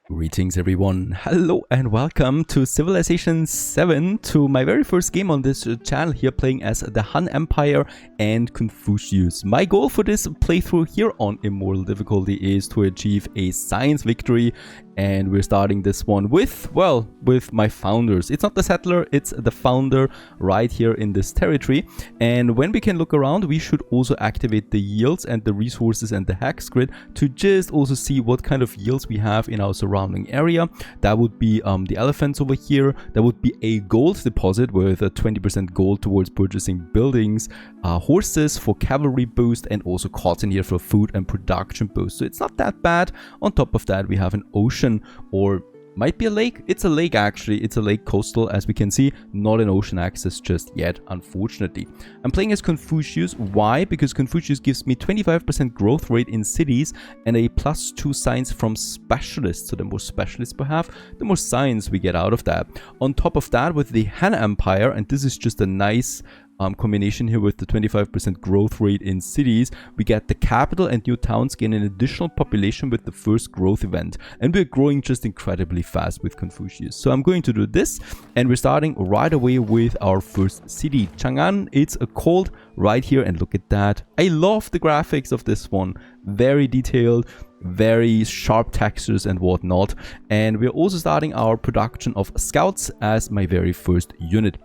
Greetings everyone, hello and welcome to Civilization VII, to my very first game on this channel here, playing as the Han Empire and Confucius. My goal for this playthrough here on Immortal difficulty is to achieve a science victory, and we're starting this one with, well, with my founders. It's not the settler, it's the founder right here in this territory. And when we can look around, we should also activate the yields and the resources and the hex grid to just also see what kind of yields we have in our surrounding area. That would be the elephants over here. That would be a gold deposit with a 20% gold towards purchasing buildings, horses for cavalry boost, and also cotton here for food and production boost. So it's not that bad. On top of that, we have an ocean, or might be a lake. It's a lake actually. It's a lake coastal, as we can see, not an ocean access just yet, unfortunately. I'm playing as Confucius. Why? Because Confucius gives me 25% growth rate in cities and a +2 science from specialists. So the more specialists we have, the more science we get out of that. On top of that, with the Han Empire, and this is just a nice combination here with the 25% growth rate in cities, we get the capital and new towns gain an additional population with the first growth event, and we're growing just incredibly fast with Confucius. So I'm going to do this, and we're starting right away with our first city, Chang'an. It's a cold right here, and look at that. I love the graphics of this one, very detailed, very sharp textures and whatnot. And we're also starting our production of scouts as my very first unit.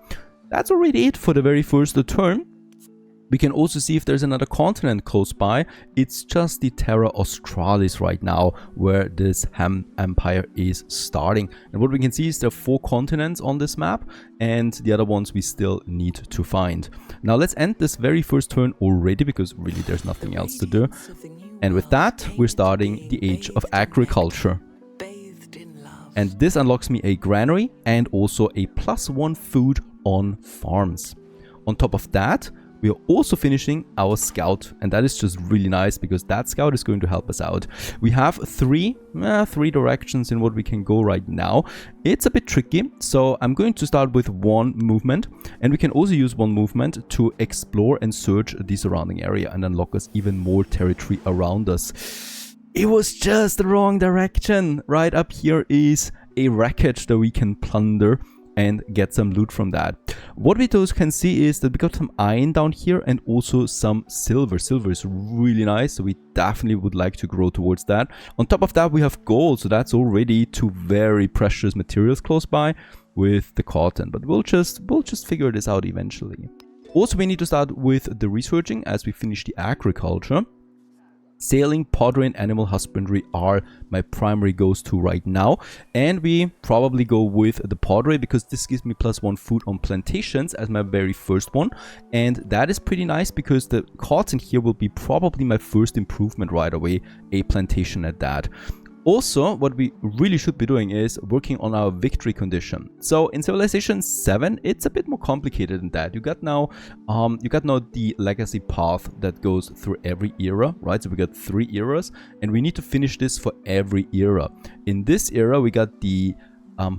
That's already it for the very first turn. We can also see if there's another continent close by. It's just the Terra Australis right now where this Han Empire is starting. And what we can see is there are 4 continents on this map, and the other ones we still need to find. Now let's end this very first turn already, because really there's nothing else to do. And with that, we're starting the Age of Agriculture. And this unlocks me a granary and also a +1 food on farms. On top of that, we are also finishing our scout, and that is just really nice because that scout is going to help us out. We have three directions in what we can go right now. It's a bit tricky, so I'm going to start with 1 movement, and we can also use 1 movement to explore and search the surrounding area and unlock us even more territory around us. It was just the wrong direction. Right up here is a wreckage that we can plunder and get some loot from that. What we can see is that we got some iron down here and also some silver. Silver is really nice, so we definitely would like to grow towards that. On top of that, we have gold, so that's already 2 very precious materials close by with the cotton, but we'll just figure this out eventually. Also, we need to start with the researching as we finish the agriculture. Sailing, pottery, and animal husbandry are my primary go-to right now, and we probably go with the pottery because this gives me +1 food on plantations as my very first one, and that is pretty nice because the cotton here will be probably my first improvement right away, a plantation at that. Also, what we really should be doing is working on our victory condition. So in Civilization VII, it's a bit more complicated than that. You got now the legacy path that goes through every era, right? So we got 3 eras, and we need to finish this for every era. In this era, we got the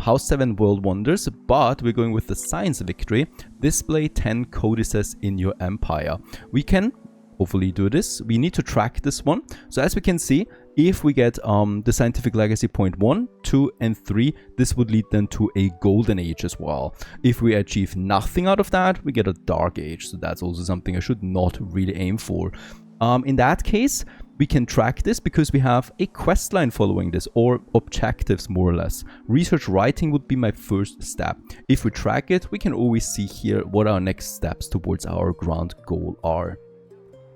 House 7 World Wonders, but we're going with the science victory. Display 10 codices in your empire. We can hopefully do this. We need to track this one. So as we can see, if we get the scientific legacy point 1, 2, and 3, this would lead then to a golden age as well. If we achieve nothing out of that, we get a dark age. So that's also something I should not really aim for. In that case, we can track this because we have a quest line following this, or objectives more or less. Research writing would be my first step. If we track it, we can always see here what our next steps towards our grand goal are.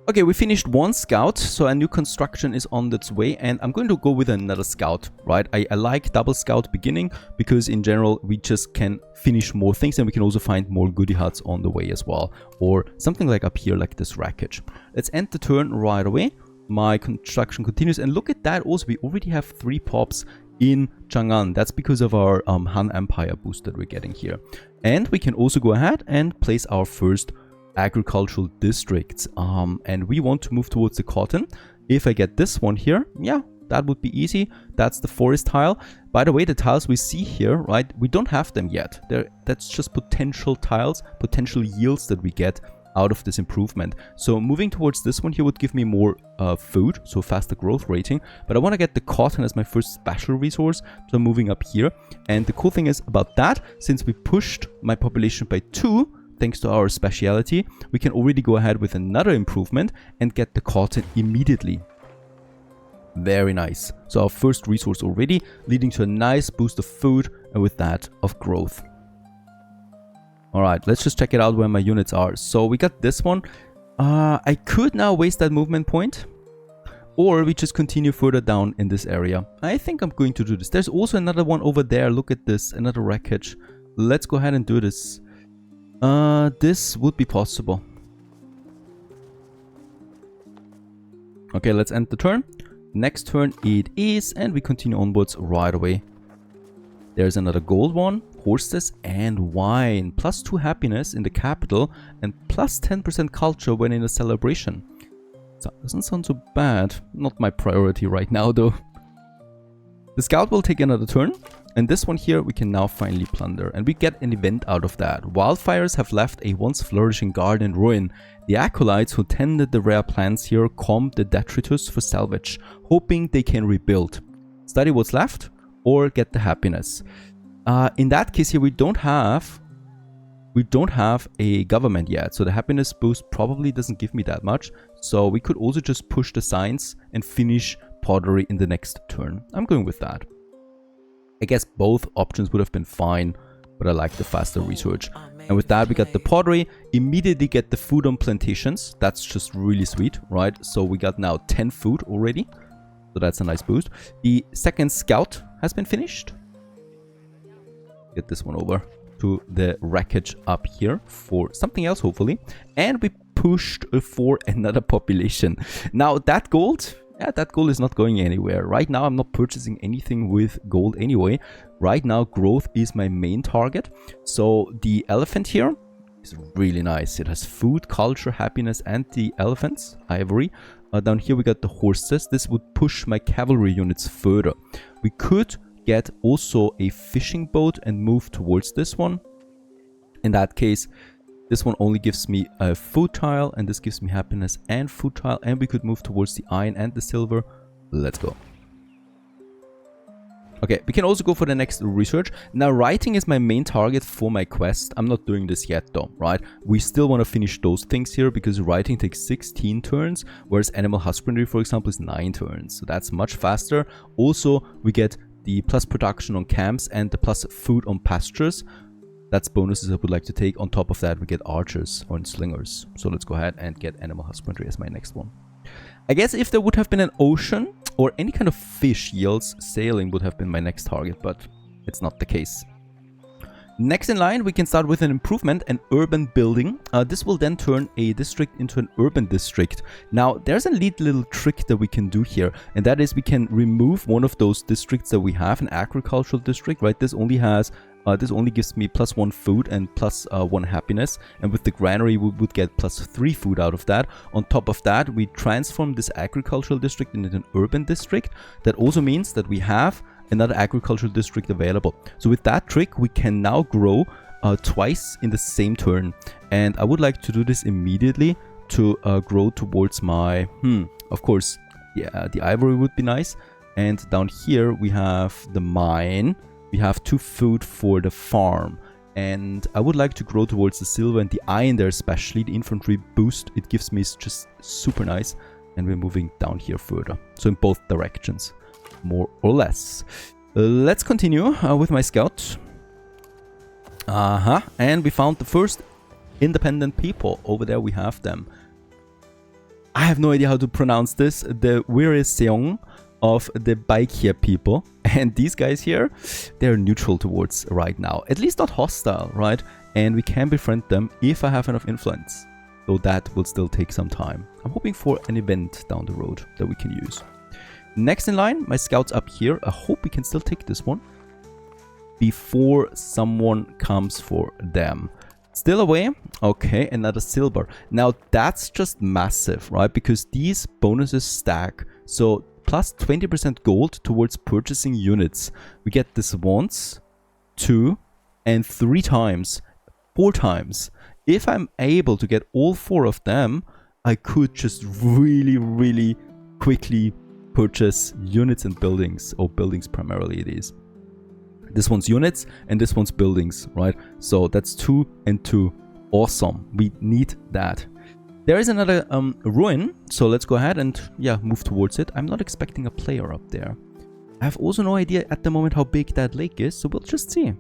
Okay, we finished 1 scout, so a new construction is on its way, and I'm going to go with another scout, right? I like double scout beginning because in general we just can finish more things, and we can also find more goodie huts on the way as well, or something like up here like this wreckage. Let's end the turn right away. My construction continues, and look at that. Also, we already have 3 pops in Chang'an. That's because of our Han Empire boost that we're getting here. And we can also go ahead and place our first agricultural districts, and we want to move towards the cotton. If I get this one here, yeah, that would be easy. That's the forest tile. By the way, the tiles we see here, right, we don't have them yet. That's just potential tiles, potential yields that we get out of this improvement. So moving towards this one here would give me more food, so faster growth rating. But I want to get the cotton as my first special resource, so I'm moving up here. And the cool thing is about that, since we pushed my population by 2, thanks to our speciality, we can already go ahead with another improvement and get the cotton immediately. Very nice. So our first resource already, leading to a nice boost of food and with that of growth. Alright, let's just check it out where my units are. So we got this one. I could now waste that movement point, or we just continue further down in this area. I think I'm going to do this. There's also another one over there. Look at this, another wreckage. Let's go ahead and do this. This would be possible. Okay, let's end the turn. Next turn it is, and we continue onwards right away. There's another gold one, horses and wine. +2 happiness in the capital and +10% culture when in a celebration. So, doesn't sound so bad. Not my priority right now though. The scout will take another turn. And this one here we can now finally plunder. And we get an event out of that. Wildfires have left a once flourishing garden in ruin. The acolytes who tended the rare plants here combed the detritus for salvage, hoping they can rebuild. Study what's left or get the happiness. In that case here we don't have a government yet. So the happiness boost probably doesn't give me that much. So we could also just push the science and finish pottery in the next turn. I'm going with that. I guess both options would have been fine, but I like the faster research. And with that, we got the pottery, immediately get the food on plantations. That's just really sweet, right? So we got now 10 food already. So that's a nice boost. The second scout has been finished. Get this one over to the wreckage up here for something else, hopefully. And we pushed for another population. Now that gold... yeah, that gold is not going anywhere. Right now, I'm not purchasing anything with gold anyway. Right now, growth is my main target. So the elephant here is really nice. It has food, culture, happiness, and the elephants, ivory. Down here, we got the horses. This would push my cavalry units further. We could get also a fishing boat and move towards this one. In that case, this one only gives me a food tile, and this gives me happiness and food tile, and we could move towards the iron and the silver. Let's go. Okay, we can also go for the next research. Now, writing is my main target for my quest. I'm not doing this yet though, right? We still want to finish those things here because writing takes 16 turns, whereas animal husbandry, for example, is 9 turns. So that's much faster. Also, we get the plus production on camps and the plus food on pastures. That's bonuses I would like to take. On top of that, we get archers or slingers. So let's go ahead and get animal husbandry as my next one. I guess if there would have been an ocean or any kind of fish yields, sailing would have been my next target, but it's not the case. Next in line, we can start with an improvement, an urban building. This will then turn a district into an urban district. Now, there's a neat little trick that we can do here, and that is we can remove one of those districts that we have, an agricultural district, right? This only has this only gives me +1 food and +1 happiness. And with the granary, we would get +3 food out of that. On top of that, we transform this agricultural district into an urban district. That also means that we have another agricultural district available. So with that trick, we can now grow twice in the same turn. And I would like to do this immediately to grow towards my... of course, yeah, the ivory would be nice. And down here, we have the mine. We have 2 food for the farm, and I would like to grow towards the silver and the iron there, especially the infantry boost it gives me is just super nice. And we're moving down here further, so in both directions, more or less. Let's continue with my scout. And we found the first independent people. Over there we have them. I have no idea how to pronounce this. The Wiriseong of the Baikia people, and these guys here, they're neutral towards right now, at least not hostile, right? And we can befriend them if I have enough influence, though that will still take some time. I'm hoping for an event down the road that we can use. Next in line, my scouts up here. I hope we can still take this one before someone comes for them. Still away. Okay, another silver. Now that's just massive, right? Because these bonuses stack. So plus 20% gold towards purchasing units. We get this once, 2, and 3 times, 4 times. if I'm able to get all 4 of them, I could just really quickly purchase units and buildings, or buildings primarily it is. This one's units and this one's buildings, right? So that's 2 and 2. Awesome. We need that. There is another ruin, so let's go ahead and yeah, move towards it. I'm not expecting a player up there. I have also no idea at the moment how big that lake is, so we'll just see.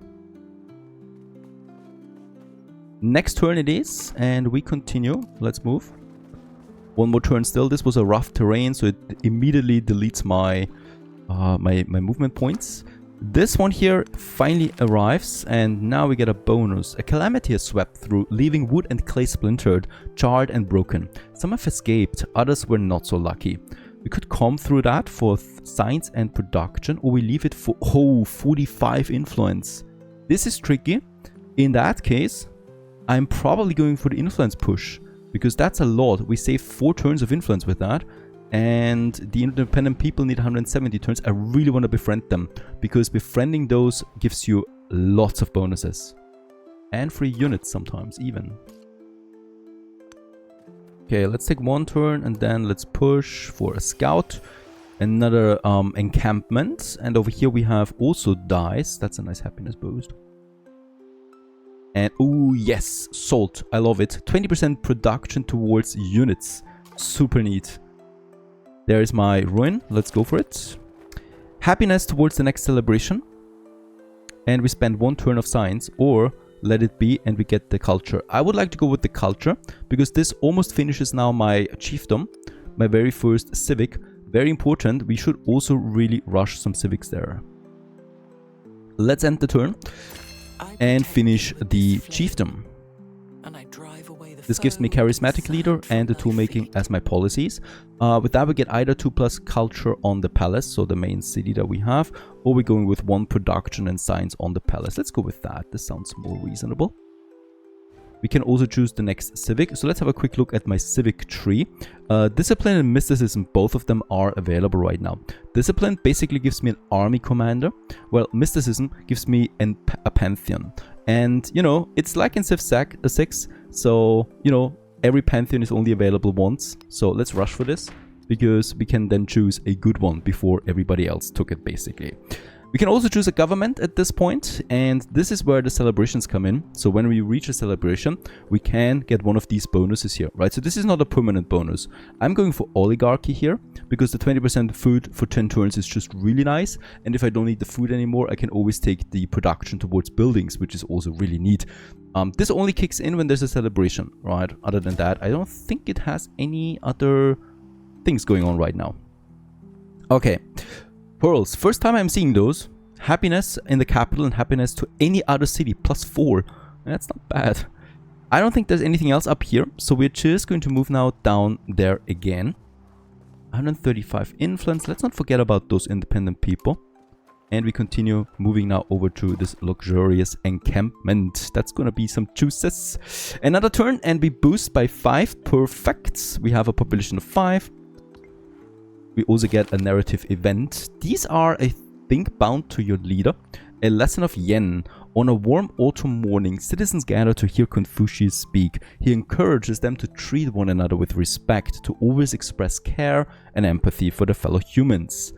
Next turn it is, and we continue. Let's move. One more turn still. This was a rough terrain, so it immediately deletes my my movement points. This one here finally arrives, and now we get a bonus. A calamity has swept through, leaving wood and clay splintered, charred and broken. Some have escaped, others were not so lucky. We could comb through that for science and production, or we leave it for 45 influence. This is tricky. In that case, I'm probably going for the influence push, because that's a lot. We save 4 turns of influence with that. And the independent people need 170 turns. I really want to befriend them, because befriending those gives you lots of bonuses. And free units sometimes, even. Okay, let's take 1 turn and then let's push for a scout. Another encampment. And over here we have also dice. That's a nice happiness boost. And oh yes, salt. I love it. 20% production towards units. Super neat. There is my ruin. Let's go for it. Happiness towards the next celebration. And we spend 1 turn of science, or let it be and we get the culture. I would like to go with the culture, because this almost finishes now my chiefdom, my very first civic. Very important. We should also really rush some civics there. Let's end the turn and finish the chiefdom. This gives me charismatic leader and the tool making as my policies. With that we get either 2+ culture on the palace, so the main city that we have, or we're going with 1 production and science on the palace. Let's go with that. This sounds more reasonable. We can also choose the next civic. So let's have a quick look at my civic tree. Discipline and mysticism, both of them are available right now. Discipline basically gives me an army commander, while mysticism gives me a pantheon. And, you know, it's like in Civ 6, so, you know, every pantheon is only available once. So let's rush for this, because we can then choose a good one before everybody else took it, basically. We can also choose a government at this point, and this is where the celebrations come in. So when we reach a celebration, we can get one of these bonuses here, right? So this is not a permanent bonus. I'm going for oligarchy here, because the 20% food for 10 turns is just really nice. And if I don't need the food anymore, I can always take the production towards buildings, which is also really neat. This only kicks in when there's a celebration, right? Other than that, I don't think it has any other things going on right now. Okay. Pearls. First time I'm seeing those. Happiness in the capital and happiness to any other city. +4. That's not bad. I don't think there's anything else up here. So we're just going to move now down there again. 135 influence. Let's not forget about those independent people. And we continue moving now over to this luxurious encampment. That's gonna be some juices. Another turn and we boost by 5. Perfect. We have a population of 5. We also get a narrative event. These are, I think, bound to your leader. A lesson of Yen. On a warm autumn morning, citizens gather to hear Confucius speak. He encourages them to treat one another with respect, to always express care and empathy for their fellow humans.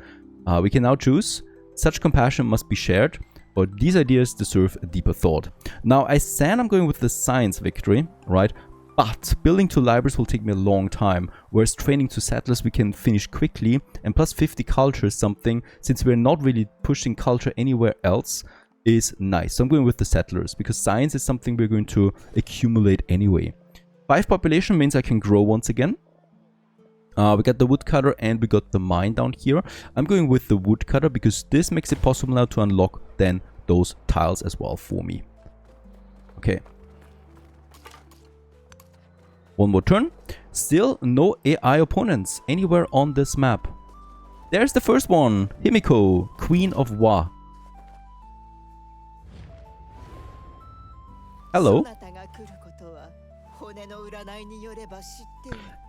We can now choose. Such compassion must be shared, or these ideas deserve a deeper thought. Now, I said I'm going with the science victory, right? But building 2 libraries will take me a long time, whereas training 2 settlers we can finish quickly, and plus 50 culture is something, since we're not really pushing culture anywhere else, is nice. So I'm going with the settlers, because science is something we're going to accumulate anyway. 5 population means I can grow once again. We got the woodcutter and we got the mine down here. I'm going with the woodcutter because this makes it possible now to unlock then those tiles as well for me. Okay. One more turn. Still no AI opponents anywhere on this map. There's the first one. Himiko, Queen of Wa. Hello.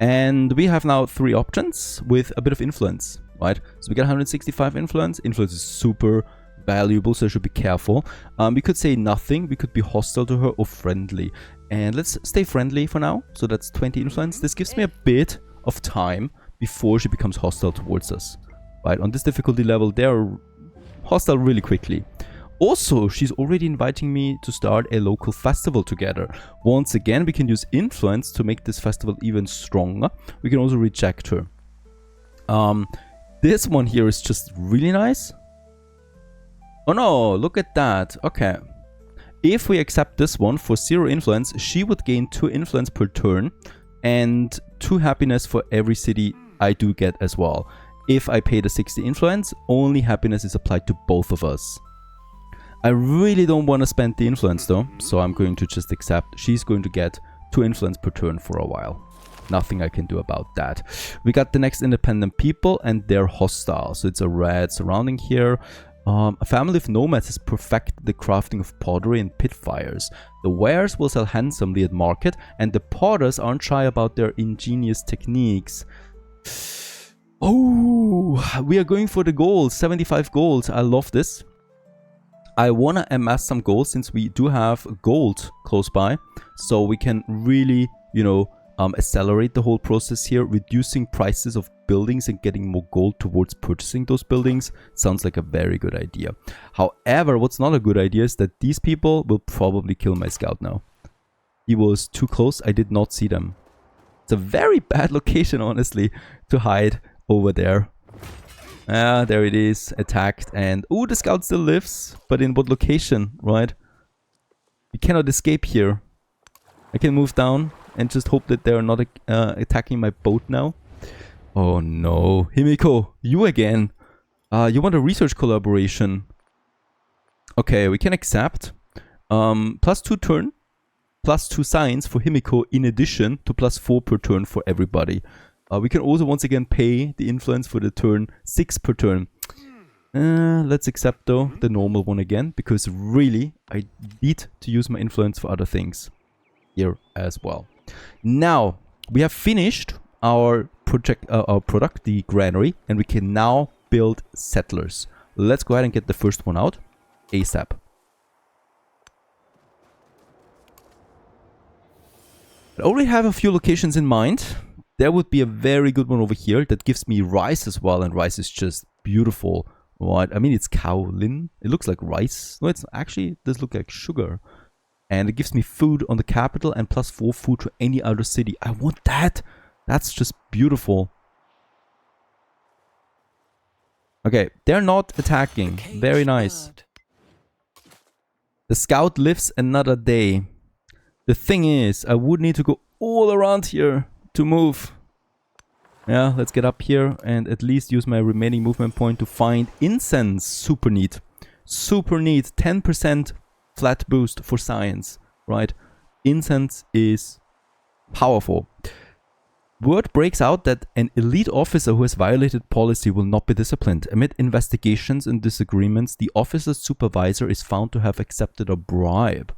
And we have now 3 options with a bit of influence, right? So we get 165 influence. Influence is super valuable, so I should be careful. We could say nothing, we could be hostile to her or friendly. And let's stay friendly for now. So that's 20 influence. This gives me a bit of time before she becomes hostile towards us. Right, on this difficulty level, they're hostile really quickly. Also, she's already inviting me to start a local festival together. Once again, we can use influence to make this festival even stronger. We can also reject her. This one here is just really nice. Oh no, look at that. Okay. If we accept this one for 0 influence, she would gain 2 influence per turn and 2 happiness for every city I do get as well. If I pay the 60 influence, only happiness is applied to both of us. I really don't want to spend the influence though, so I'm going to just accept. She's going to get 2 influence per turn for a while. Nothing I can do about that. We got the next independent people and they're hostile, so it's a red surrounding here. A family of nomads has perfected the crafting of pottery and pit fires. The wares will sell handsomely at market, and the potters aren't shy about their ingenious techniques. Oh, we are going for the gold, 75 gold. I love this. I want to amass some gold since we do have gold close by, so we can really, you know, accelerate the whole process here. Reducing prices of buildings and getting more gold towards purchasing those buildings sounds like a very good idea. However, what's not a good idea is that these people will probably kill my scout now. He was too close. I did not see them. It's a very bad location, honestly, to hide over there. Ah, there it is, attacked, and oh, the scout still lives, but in what location, right? We cannot escape here. I can move down and just hope that they're not attacking my boat now. Oh no, Himiko, you again. You want a research collaboration. Okay, we can accept. +2 turn, +2 science for Himiko in addition to +4 per turn for everybody. We can also once again pay the influence for the turn 6 per turn. Let's accept though the normal one again, because really I need to use my influence for other things here as well. Now we have finished our product, the granary, and we can now build settlers. Let's go ahead and get the first one out ASAP. I already have a few locations in mind. There would be a very good one over here that gives me rice as well, and rice is just beautiful. Right? I mean, it's kaolin. It looks like rice. No, it's actually, it does look like sugar. And it gives me food on the capital and +4 food to any other city. I want that. That's just beautiful. Okay, they're not attacking. Very nice. The scout lives another day. The thing is, I would need to go all around here to move. Yeah, let's get up here and at least use my remaining movement point to find incense. Super neat. Super neat. 10% flat boost for science, right? Incense is powerful. Word breaks out that an elite officer who has violated policy will not be disciplined. Amid investigations and disagreements, the officer's supervisor is found to have accepted a bribe.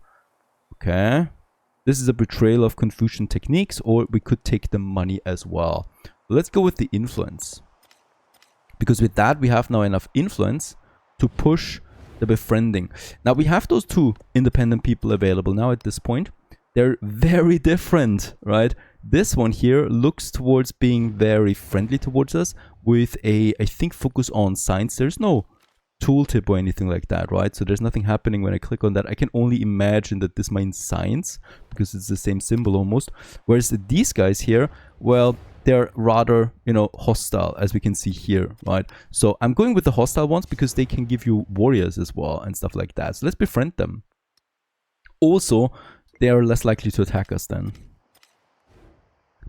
Okay. This is a betrayal of Confucian techniques, or we could take the money as well. Let's go with the influence. Because with that, we have now enough influence to push the befriending. Now, we have those 2 independent people available now at this point. They're very different, right? This one here looks towards being very friendly towards us with a, I think, focus on science. There's no tooltip or anything like that, right? So there's nothing happening when I click on that. I can only imagine that this means science because it's the same symbol almost. Whereas these guys here, well, they're rather, you know, hostile, as we can see here, right? So I'm going with the hostile ones because they can give you warriors as well and stuff like that. So let's befriend them. Also, they are less likely to attack us then.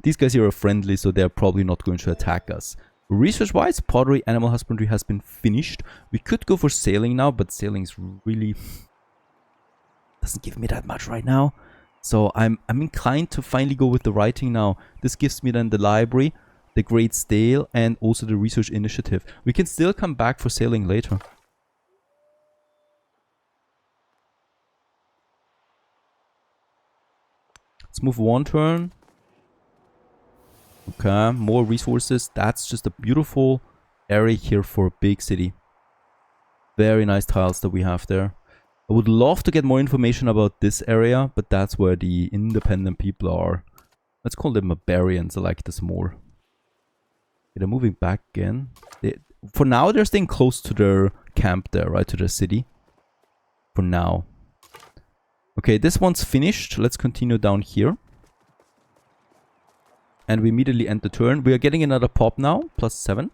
These guys here are friendly, so they're probably not going to attack us. Research-wise, pottery, animal husbandry has been finished. We could go for sailing now, but sailing's really doesn't give me that much right now. So I'm inclined to finally go with the writing now. This gives me then the library, the great stale, and also the research initiative. We can still come back for sailing later. Let's move 1 turn. Okay, more resources. That's just a beautiful area here for a big city. Very nice tiles that we have there. I would love to get more information about this area, but that's where the independent people are. Let's call them Nivarians. I like this more. Okay, they're moving back again. For now, they're staying close to their camp there, right? To their city. For now. Okay, this one's finished. Let's continue down here. And we immediately end the turn. We are getting another pop now, +7.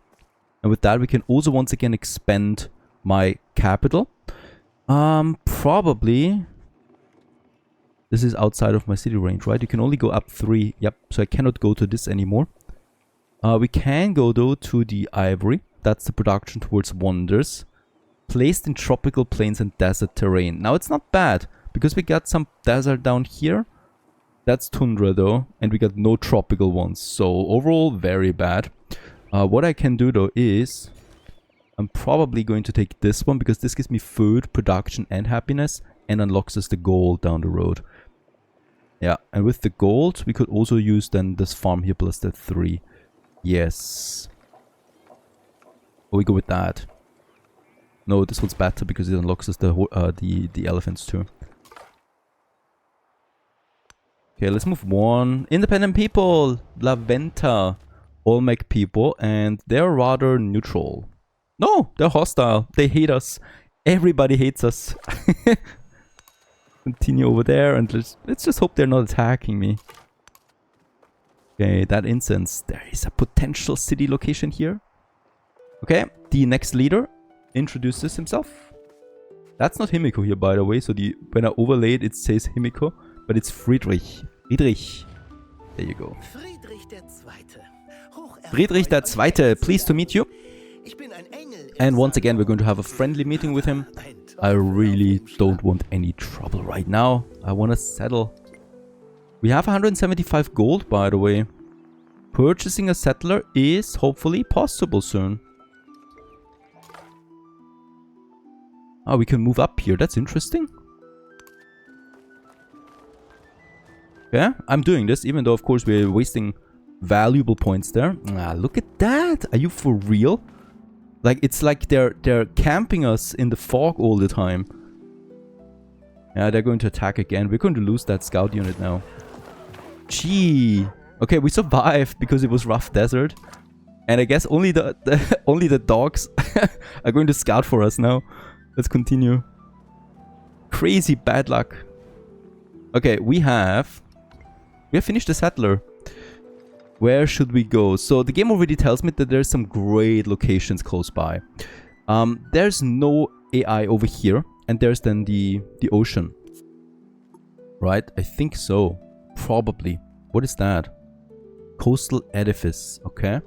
And with that, we can also once again expand my capital. Probably... This is outside of my city range, right? You can only go up 3. Yep, so I cannot go to this anymore. We can go, though, to the ivory. That's the production towards wonders. Placed in tropical plains and desert terrain. Now, it's not bad, because we got some desert down here. That's tundra, though, and we got no tropical ones. So, overall, very bad. What I can do, though, is... I'm probably going to take this one, because this gives me food, production, and happiness, and unlocks us the gold down the road. Yeah, and with the gold, we could also use then this farm here plus the 3. Yes. We go with that. No, this one's better because it unlocks us the elephants too. Okay, let's move one. Independent people! La Venta. Olmec people, and they're rather neutral. No, they're hostile. They hate us. Everybody hates us. Continue over there and let's just hope they're not attacking me. Okay, that incense. There is a potential city location here. Okay, the next leader introduces himself. That's not Himiko here, by the way. So when I overlaid, it says Himiko, but it's Friedrich. Friedrich. There you go. Friedrich II. Pleased to meet you. And once again, we're going to have a friendly meeting with him. I really don't want any trouble right now. I want to settle. We have 175 gold, by the way. Purchasing a settler is hopefully possible soon. Oh, we can move up here. That's interesting. Yeah, I'm doing this, even though, of course, we're wasting valuable points there. Ah, look at that. Are you for real? Like, it's like they're camping us in the fog all the time. Yeah, they're going to attack again. We're going to lose that scout unit now. Gee. Okay, we survived because it was rough desert. And I guess only the dogs are going to scout for us now. Let's continue. Crazy bad luck. Okay, we have finished the settler. Where should we go? So the game already tells me that there's some great locations close by. There's no AI over here. And there's then the ocean. Right? I think so. Probably. What is that? Coastal edifice. Okay.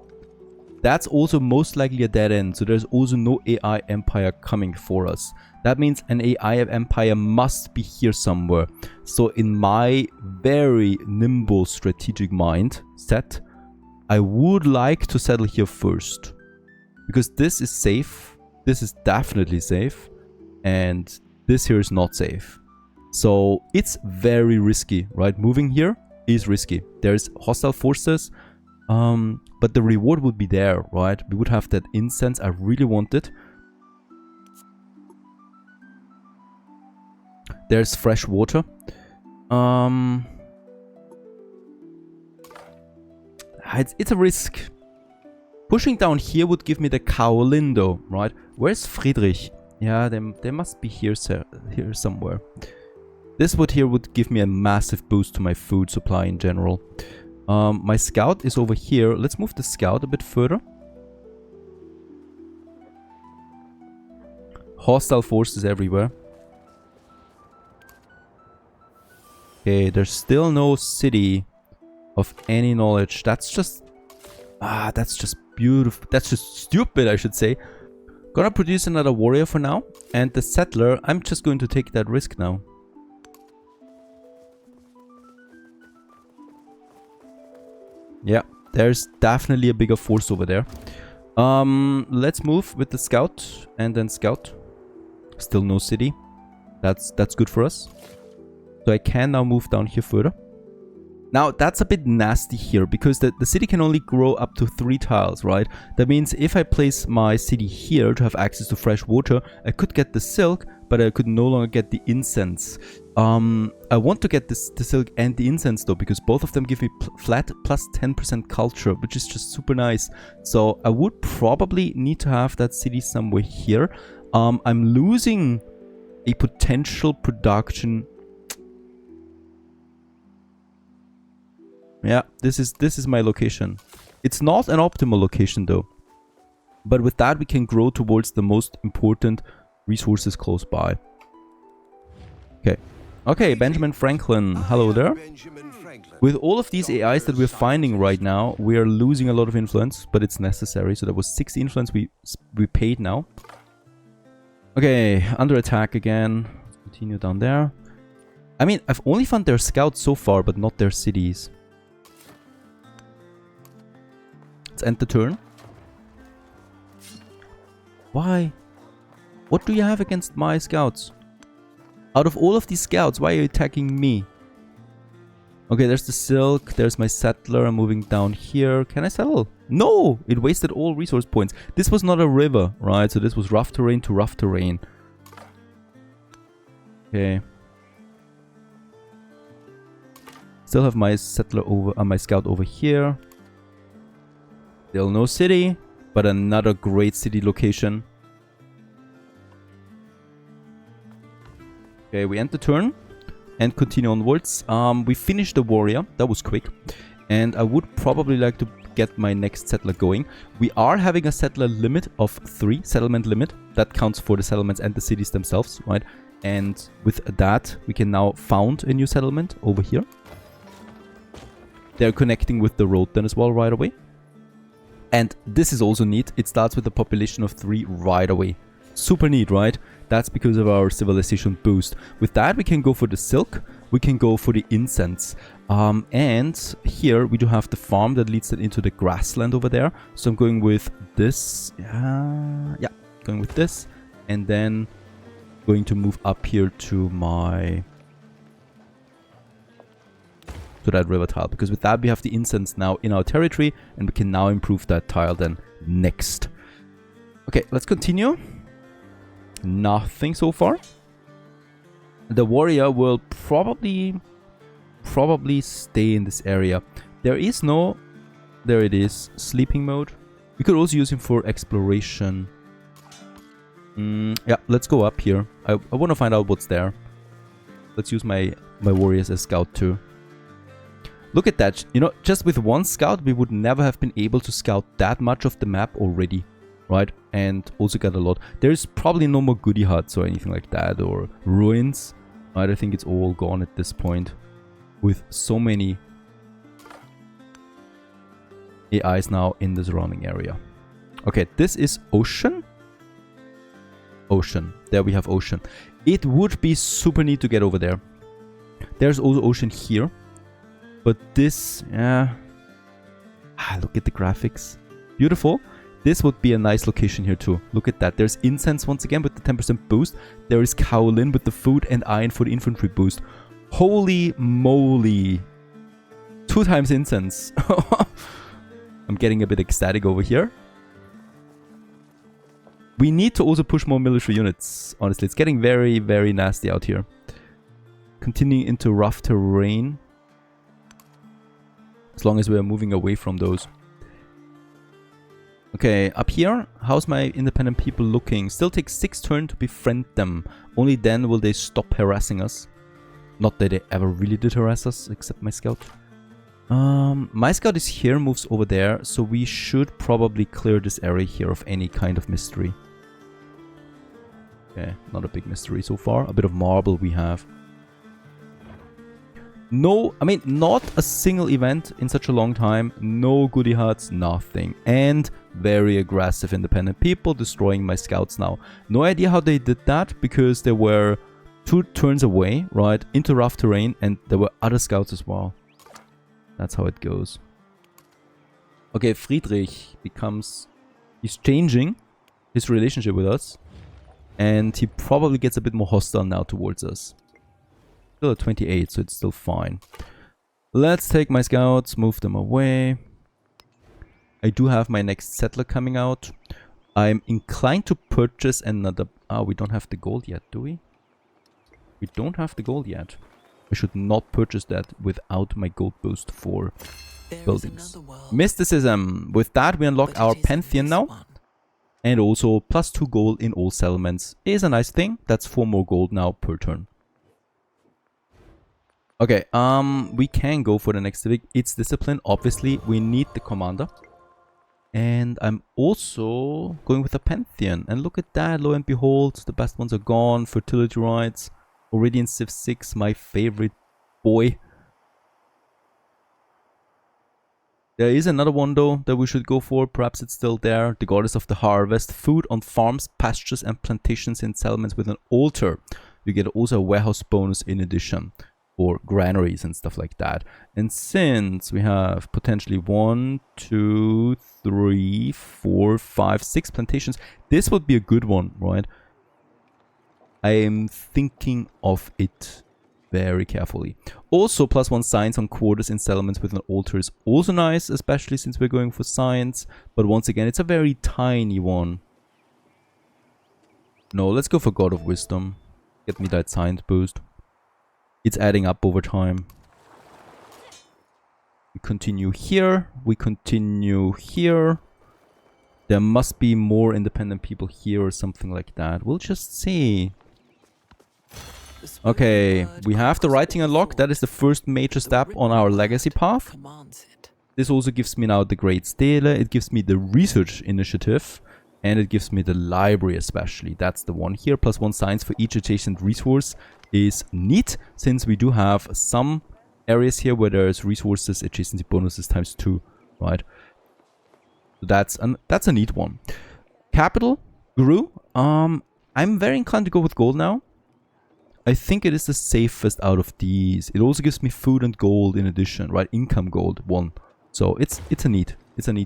That's also most likely a dead end. So there's also no AI empire coming for us. That means an AI empire must be here somewhere. So in my very nimble strategic mindset, I would like to settle here first. Because this is safe. This is definitely safe. And this here is not safe. So it's very risky, right? Moving here is risky. There's hostile forces. But the reward would be there, right? We would have that incense I really wanted. There's fresh water. It's a risk. Pushing down here would give me the Kaolindo, right? Where's Friedrich? Yeah, they must be here somewhere. This wood here would give me a massive boost to my food supply in general. My scout is over here. Let's move the scout a bit further. Hostile forces everywhere. Okay, there's still no city of any knowledge. That's just beautiful. That's just stupid, I should say. Gonna produce another warrior for now. And the settler, I'm just going to take that risk now. Yeah, there's definitely a bigger force over there. Let's move with the scout and then scout. Still no city. That's good for us. So I can now move down here further. Now, that's a bit nasty here, because the city can only grow up to 3 tiles, right? That means if I place my city here to have access to fresh water, I could get the silk, but I could no longer get the incense. I want to get the silk and the incense though, because both of them give me flat plus 10% culture, which is just super nice. So I would probably need to have that city somewhere here. I'm losing a potential production. Yeah, this is my location. It's not an optimal location though. But with that we can grow towards the most important resources close by. Okay. Okay, Benjamin Franklin. Hello there. With all of these AIs that we're finding right now, we are losing a lot of influence, but it's necessary. So that was 60 influence we paid now. Okay, under attack again. Let's continue down there. I mean, I've only found their scouts so far, but not their cities. Let's end the turn. Why? What do you have against my scouts? Out of all of these scouts, why are you attacking me? Okay, there's the silk. There's my settler. I'm moving down here. Can I settle? No! It wasted all resource points. This was not a river, right? So this was rough terrain to rough terrain. Okay. Still have my settler over, my scout over here. Still no city, but another great city location. Okay, we end the turn and continue onwards. We finished the warrior. That was quick. And I would probably like to get my next settler going. We are having a settler limit of 3, settlement limit. That counts for the settlements and the cities themselves, right? And with that, we can now found a new settlement over here. They're connecting with the road then as well right away. And this is also neat. It starts with a population of 3 right away. Super neat, right? That's because of our civilization boost. With that, we can go for the silk. We can go for the incense. And here we do have the farm that leads into the grassland over there. So I'm going with this. Yeah, going with this. And then going to move up here to my... to that river tile. Because with that, we have the incense now in our territory. And we can now improve that tile then next. Okay, let's continue. Nothing so far. The warrior will probably stay in this area. There is no... there it is. Sleeping mode. We could also use him for exploration. Yeah, let's go up here. I want to find out what's there. Let's use my warriors as scout too. Look at that. You know, just with one scout, we would never have been able to scout that much of the map already. Right? And also got a lot. There's probably no more goodie huts or anything like that. Or ruins. Right? I think it's all gone at this point. With so many AIs now in the surrounding area. Okay, this is ocean. Ocean. There we have ocean. It would be super neat to get over there. There's also ocean here. But this, yeah. Look at the graphics. Beautiful. This would be a nice location here too. Look at that. There's incense once again with the 10% boost. There is Kaolin with the food and iron for the infantry boost. Holy moly. 2 times incense. I'm getting a bit ecstatic over here. We need to also push more military units. Honestly, it's getting very, very nasty out here. Continuing into rough terrain. As long as we are moving away from those. Okay, up here, how's my independent people looking? Still takes 6 turns to befriend them. Only then will they stop harassing us. Not that they ever really did harass us, except my scout. My scout is here, moves over there, so we should probably clear this area here of any kind of mystery. Okay, not a big mystery so far. A bit of marble we have. No, I mean, not a single event in such a long time. No goodie huts, nothing. And very aggressive independent people destroying my scouts now. No idea how they did that, because they were 2 turns away, right, into rough terrain, and there were other scouts as well. That's how it goes. Okay, Friedrich becomes... he's changing his relationship with us. And he probably gets a bit more hostile now towards us. Still at 28, so it's still fine. Let's take my scouts, move them away. I do have my next settler coming out. I'm inclined to purchase another... Ah, we don't have the gold yet, do we? We don't have the gold yet. I should not purchase that without my gold boost for buildings. Mysticism. With that, we unlock our pantheon now. And also, +2 gold in all settlements is a nice thing. That's 4 more gold now per turn. Okay, we can go for the next civic. It's discipline. Obviously, we need the commander. And I'm also going with a pantheon. And look at that, lo and behold, the best ones are gone. Fertility rights. Already in Civ 6, my favorite boy. There is another one though that we should go for. Perhaps it's still there. The goddess of the harvest. Food on farms, pastures and plantations in settlements with an altar. You get also a warehouse bonus in addition. For granaries and stuff like that. And since we have potentially 1, 2, 3, 4, 5, 6 plantations, this would be a good one, right? I am thinking of it very carefully. Also, +1 science on quarters in settlements with an altar is also nice, especially since we're going for science. But once again, it's a very tiny one. No, let's go for God of Wisdom. Get me that science boost. It's adding up over time. We continue here. We continue here. There must be more independent people here or something like that. We'll just see. Okay, we have the writing unlocked. That is the first major step on our legacy path. This also gives me now the Great Stele. It gives me the research initiative. And it gives me the library especially. That's the one here. +1 science for each adjacent resource is neat. Since we do have some areas here where there's resources, adjacency bonuses ×2. Right? So that's a neat one. Capital grew. I'm very inclined to go with gold now. I think it is the safest out of these. It also gives me food and gold in addition, right? Income gold 1. So it's a neat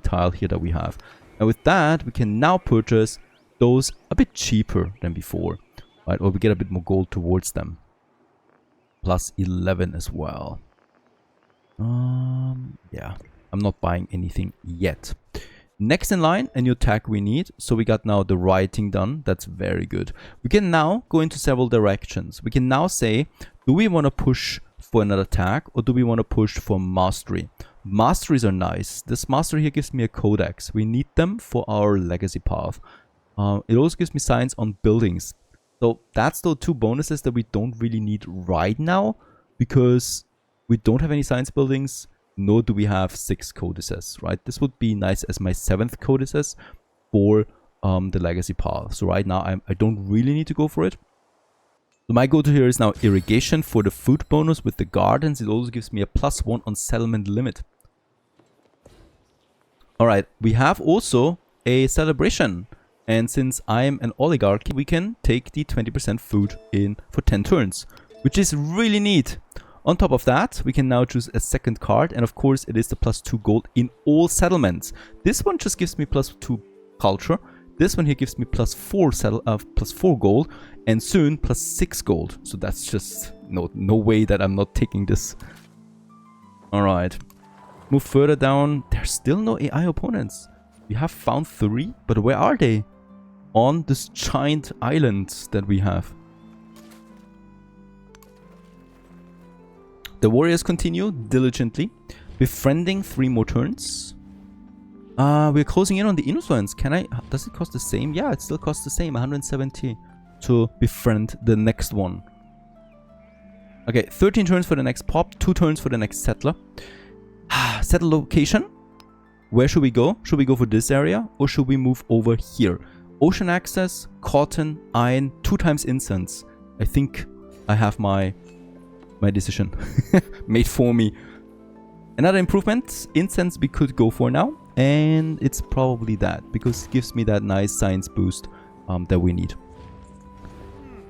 tile here that we have. And with that, we can now purchase those a bit cheaper than before, right? Or we get a bit more gold towards them. +11 as well. Yeah, I'm not buying anything yet. Next in line, a new tag we need. So we got now the writing done. That's very good. We can now go into several directions. We can now say, do we want to push for another tag or do we want to push for mastery? Masteries are nice. This mastery here gives me a codex. We need them for our legacy path. It also gives me science on buildings. So that's the 2 bonuses that we don't really need right now because we don't have any science buildings, nor do we have 6 codices, right? This would be nice as my 7th codices for the legacy path. So right now I don't really need to go for it. So my go-to here is now irrigation for the food bonus with the gardens. It also gives me a +1 on settlement limit. Alright, we have also a celebration. And since I'm an oligarchy, we can take the 20% food in for 10 turns, which is really neat. On top of that, we can now choose a second card. And of course, it is the +2 gold in all settlements. This one just gives me +2 culture. This one here gives me +4 gold, and soon +6 gold. So that's just no way that I'm not taking this. Alright. Move further down. There's still no AI opponents. We have found 3, but where are they? On this giant island that we have. The warriors continue diligently, befriending 3 more turns. We're closing in on the influence. Does it cost the same? Yeah, it still costs the same, 170 to befriend the next one. Okay, 13 turns for the next pop, 2 turns for the next settler. Settle location. Where should we go? Should we go for this area or should we move over here? Ocean access, cotton, iron, 2 times incense. I think I have my decision made for me. Another improvement, incense we could go for now. And it's probably that, because it gives me that nice science boost that we need.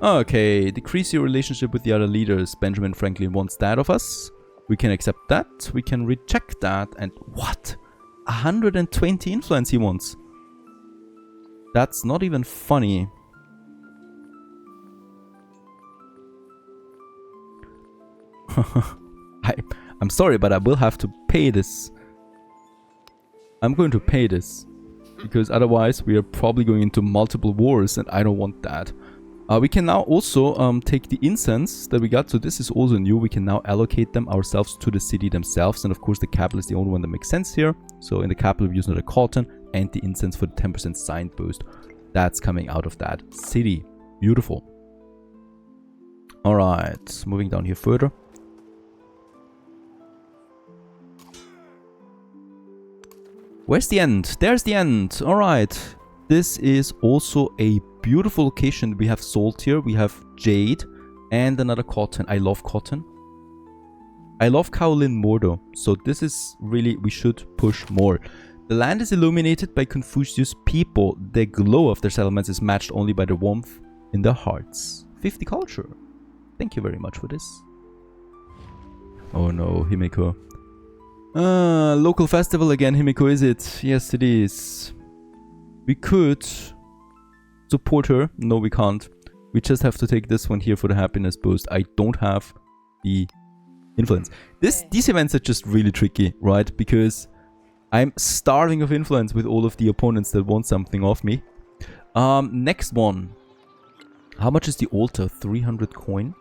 Okay, decrease your relationship with the other leaders. Benjamin Franklin wants that of us. We can accept that. We can reject that. And what? 120 influence he wants. That's not even funny. I'm sorry, but I will have to pay this. I'm going to pay this. Because otherwise we are probably going into multiple wars and I don't want that. We can now also take the incense that we got. So this is also new. We can now allocate them ourselves to the city themselves. And of course the capital is the only one that makes sense here. So in the capital we use the cotton and the incense for the 10% sign boost. That's coming out of that city. Beautiful. Alright, moving down here further. Where's the end? There's the end. Alright. This is also a beautiful location. We have salt here. We have jade and another cotton. I love cotton. I love kaolin more though. So this is really, we should push more. The land is illuminated by Confucius people. The glow of their settlements is matched only by the warmth in their hearts. 50 culture. Thank you very much for this. Oh no, Himiko. Local festival again, Himiko, is it? Yes, it is. We could support her. No, we can't. We just have to take this one here for the happiness boost. I don't have the influence. These events are just really tricky, right? Because I'm starving of influence with all of the opponents that want something off me. Next one. How much is the altar? 300 coin.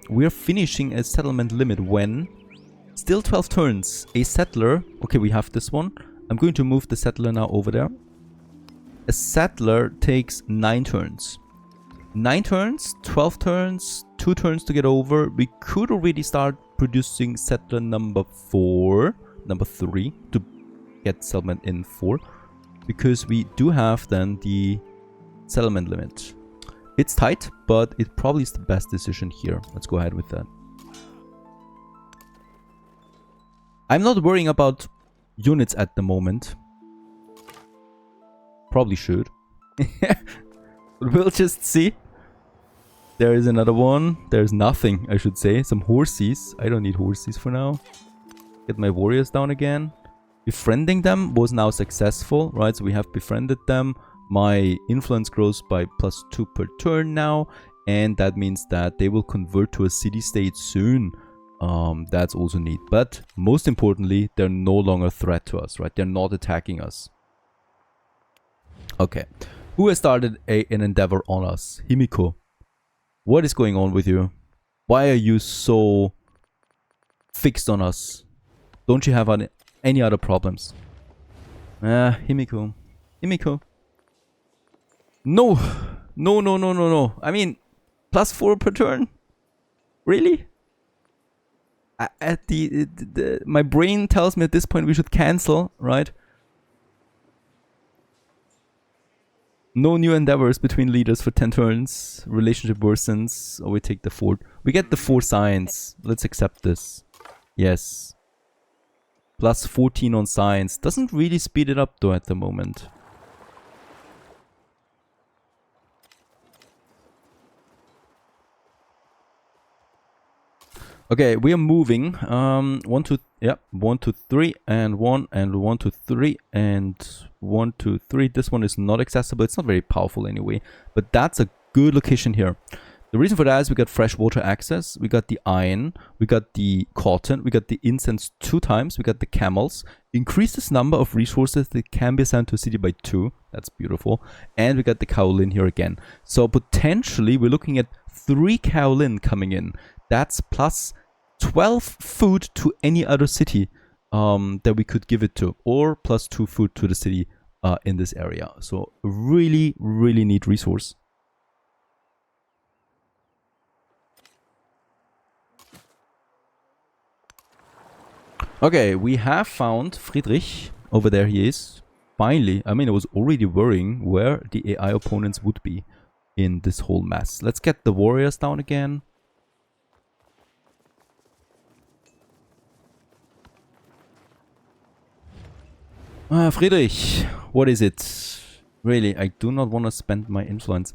We're finishing a settlement limit when? Still 12 turns. A settler. Okay, we have this one. I'm going to move the settler now over there. A settler takes 9 turns. 9 turns, 12 turns, 2 turns to get over. We could already start producing settler number 3 to get settlement in 4. Because we do have then the settlement limit. It's tight, but it probably is the best decision here. Let's go ahead with that. I'm not worrying about units at the moment. Probably should. We'll just see. There is another one. There's nothing, I should say. Some horses. I don't need horses for now. Get my warriors down again. Befriending them was now successful, right? So we have befriended them. My influence grows by +2 per turn now. And that means that they will convert to a city-state soon. That's also neat. But most importantly, they're no longer a threat to us, right? They're not attacking us. Okay. Who has started an endeavor on us? Himiko. What is going on with you? Why are you so fixed on us? Don't you have any other problems? Himiko. Himiko. No. No, no, no, no, no. I mean, +4 per turn? Really? My brain tells me at this point we should cancel, right? No new endeavors between leaders for 10 turns. Relationship worsens. Oh, we take the 4. We get the 4 science. Let's accept this. Yes. +14 on science. Doesn't really speed it up though at the moment. Okay, we are moving. 1, 2, yeah, 1, 2, 3, and 1, and 1, 2, 3, and 1, 2, 3. This one is not accessible. It's not very powerful anyway, but that's a good location here. The reason for that is we got fresh water access, we got the iron, we got the cotton, we got the incense 2 times, we got the camels. Increases number of resources that can be assigned to a city by 2. That's beautiful. And we got the kaolin here again. So potentially we're looking at 3 kaolin coming in. That's plus 12 food to any other city that we could give it to, or plus 2 food to the city in this area. So really, really neat resource. Okay, we have found Friedrich. Over there he is. Finally, I mean, I was already worrying where the AI opponents would be in this whole mess. Let's get the warriors down again. Friedrich, what is it? Really, I do not want to spend my influence.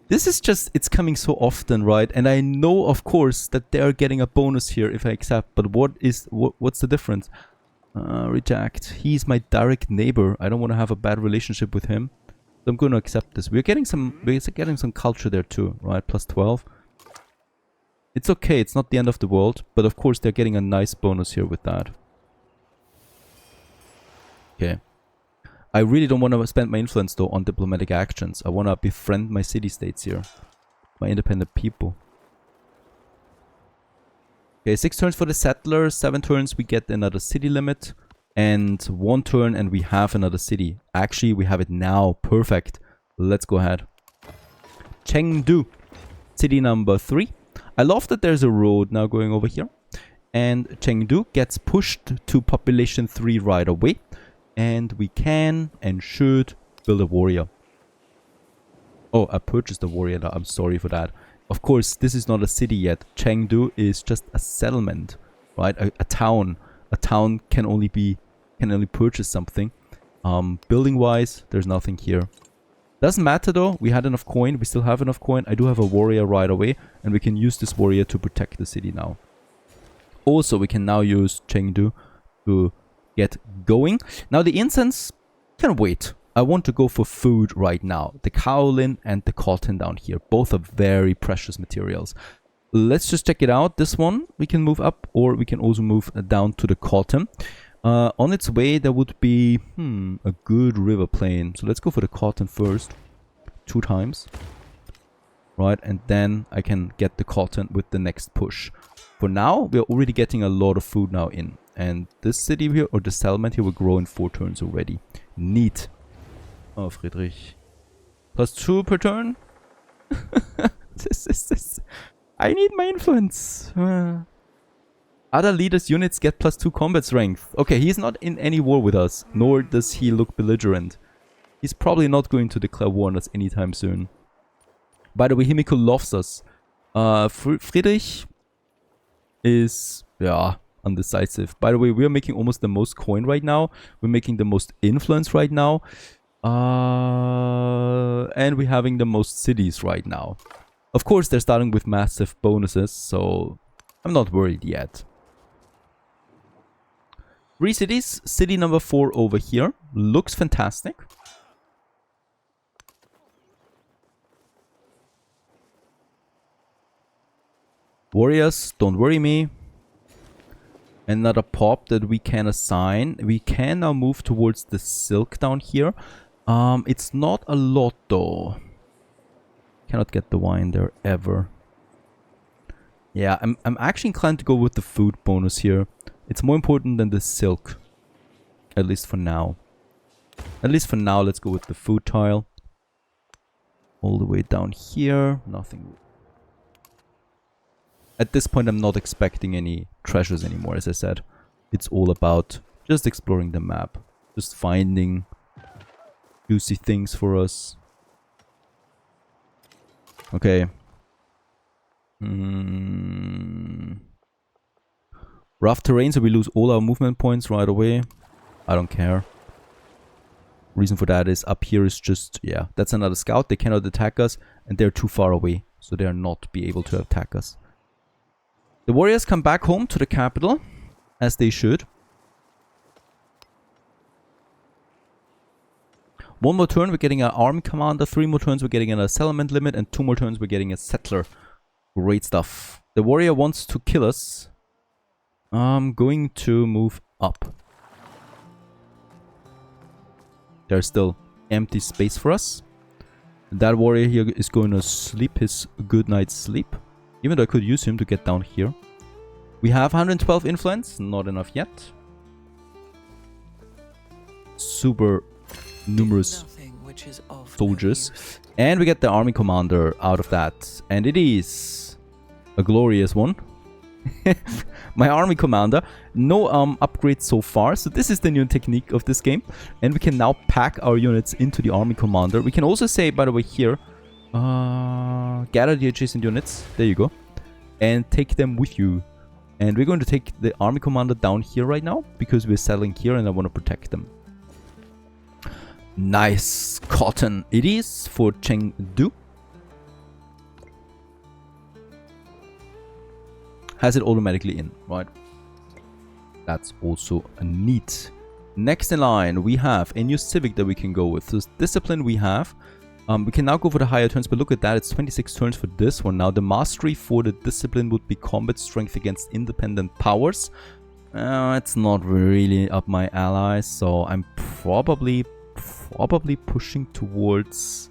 This is just, it's coming so often, right? And I know, of course, that they are getting a bonus here if I accept. But what's the difference? Reject. He's my direct neighbor. I don't want to have a bad relationship with him. So I'm going to accept this. We're getting some culture there too, right? +12. It's okay, it's not the end of the world, but of course they're getting a nice bonus here with that. Okay. I really don't want to spend my influence though on diplomatic actions. I want to befriend my city-states here. My independent people. Okay, 6 turns for the settlers, 7 turns we get another city limit. And 1 turn and we have another city. Actually, we have it now. Perfect. Let's go ahead. Chengdu. City number 3. I love that there's a road now going over here. And Chengdu gets pushed to population 3 right away. And we can and should build a warrior. Oh, I purchased a warrior now. I'm sorry for that. Of course, this is not a city yet. Chengdu is just a settlement, right? A town. A town can only purchase something. Building-wise, there's nothing here. Doesn't matter though. We had enough coin. We still have enough coin. I do have a warrior right away, and we can use this warrior to protect the city now. Also, we can now use Chengdu to get going. Now, the incense can wait. I want to go for food right now. The kaolin and the cotton down here. Both are very precious materials. Let's just check it out. This one we can move up, or we can also move down to the cotton. On its way there would be a good river plain. So let's go for the cotton first. 2 times. Right, and then I can get the cotton with the next push. For now, we are already getting a lot of food now in. And this city here, or the settlement here, will grow in 4 turns already. Neat. Oh, Friedrich. +2 per turn? This. I need my influence. Other leaders' units get +2 combat strength. Okay, he's not in any war with us, nor does he look belligerent. He's probably not going to declare war on us anytime soon. By the way, Himiko loves us. Friedrich is, yeah, undecisive. By the way, we are making almost the most coin right now. We're making the most influence right now. And we're having the most cities right now. Of course, they're starting with massive bonuses, so I'm not worried yet. 3 cities. City number 4 over here. Looks fantastic. Warriors, don't worry me. Another pop that we can assign. We can now move towards the silk down here. It's not a lot though. Cannot get the wine there ever. Yeah, I'm actually inclined to go with the food bonus here. It's more important than the silk. At least for now. At least for now, let's go with the food tile. All the way down here. Nothing. At this point, I'm not expecting any treasures anymore, as I said. It's all about just exploring the map. Just finding juicy things for us. Okay. Rough terrain, so we lose all our movement points right away. I don't care. Reason for that is up here is just, yeah, that's another scout. They cannot attack us, and they're too far away, so they're not be able to attack us. The warriors come back home to the capital, as they should. 1 more turn, we're getting an army commander. 3 more turns, we're getting a settlement limit. And 2 more turns, we're getting a settler. Great stuff. The warrior wants to kill us. I'm going to move up. There's still empty space for us. That warrior here is going to sleep his good night's sleep. Even though I could use him to get down here. We have 112 influence. Not enough yet. Super numerous soldiers. And we get the army commander out of that. And it is a glorious one. My army commander. No upgrades so far. So this is the new technique of this game. And we can now pack our units into the army commander. We can also say, by the way, here. Gather the adjacent units. There you go. And take them with you. And we're going to take the army commander down here right now. Because we're settling here and I want to protect them. Nice. Cotton it is for Chengdu. Has it automatically in, right? That's also a neat. Next in line, we have a new Civic that we can go with. So discipline we have. We can now go for the higher turns, but look at that, it's 26 turns for this one. Now the mastery for the discipline would be combat strength against independent powers. It's not really up my allies, so I'm probably pushing towards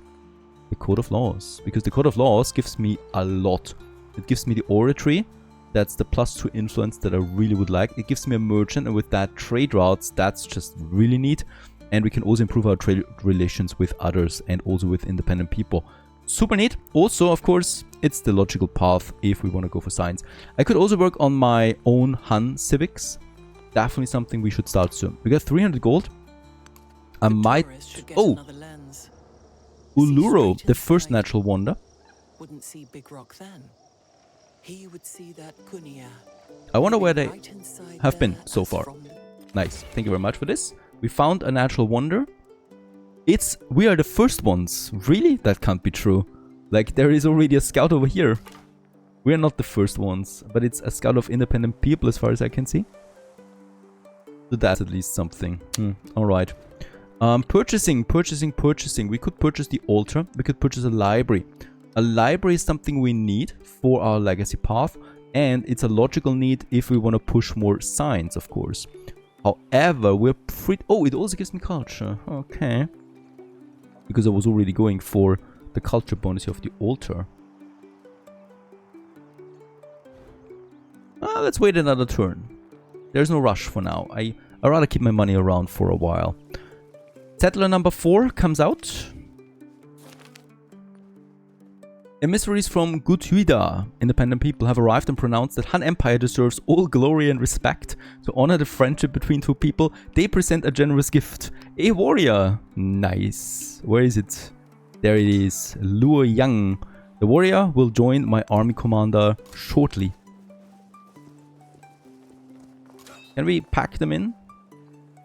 the Code of Laws, because the Code of Laws gives me a lot. It gives me the oratory, that's the +2 influence that I really would like. It gives me a merchant, and with that trade routes, that's just really neat. And we can also improve our trade relations with others and also with independent people. Super neat. Also, of course, it's the logical path if we want to go for science. I could also work on my own Han civics. Definitely something we should start soon. We got 300 gold. I might... Oh! Uluro, the first natural wonder. Wouldn't see Big Rock then. He would see that Kunia. I wonder where they have been so far. Nice. Thank you very much for this. We found a natural wonder. We are the first ones. Really? That can't be true. Like, there is already a scout over here. We are not the first ones, but it's a scout of independent people as far as I can see. So that's at least something. Alright. Purchasing. We could purchase the altar. We could purchase a library. A library is something we need for our legacy path. And it's a logical need if we want to push more science, of course. However, we're pretty... Oh, it also gives me culture. Okay. Because I was already going for the culture bonus of the altar. Let's wait another turn. There's no rush for now. I'd rather keep my money around for a while. Settler number 4 comes out. Emissaries from Gutuida, independent people, have arrived and pronounced that Han Empire deserves all glory and respect. To honor the friendship between two people, they present a generous gift. A warrior. Nice. Where is it? There it is. Luo Yang. The warrior will join my army commander shortly. Can we pack them in?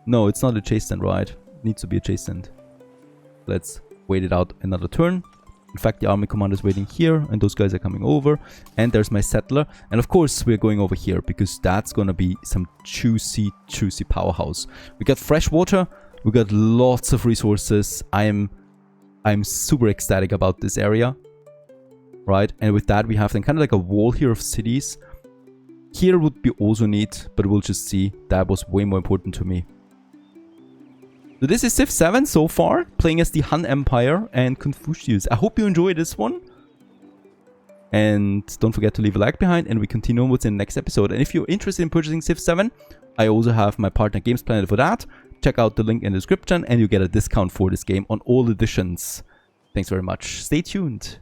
No, it's not a chase stand, right? It needs to be a chase stand. Let's wait it out another turn. In fact, the army commander is waiting here, and those guys are coming over. And there's my settler. And of course, we're going over here, because that's gonna be some juicy powerhouse. We got fresh water. We got lots of resources. I'm super ecstatic about this area. Right? And with that, we have then kind of like a wall here of cities. Here would be also neat, but we'll just see. That was way more important to me. So this is Civ 7 so far, playing as the Han Empire and Confucius. I hope you enjoy this one. And don't forget to leave a like behind, and we continue on what's in the next episode. And if you're interested in purchasing Civ 7, I also have my partner Games Planet for that. Check out the link in the description and you get a discount for this game on all editions. Thanks very much. Stay tuned.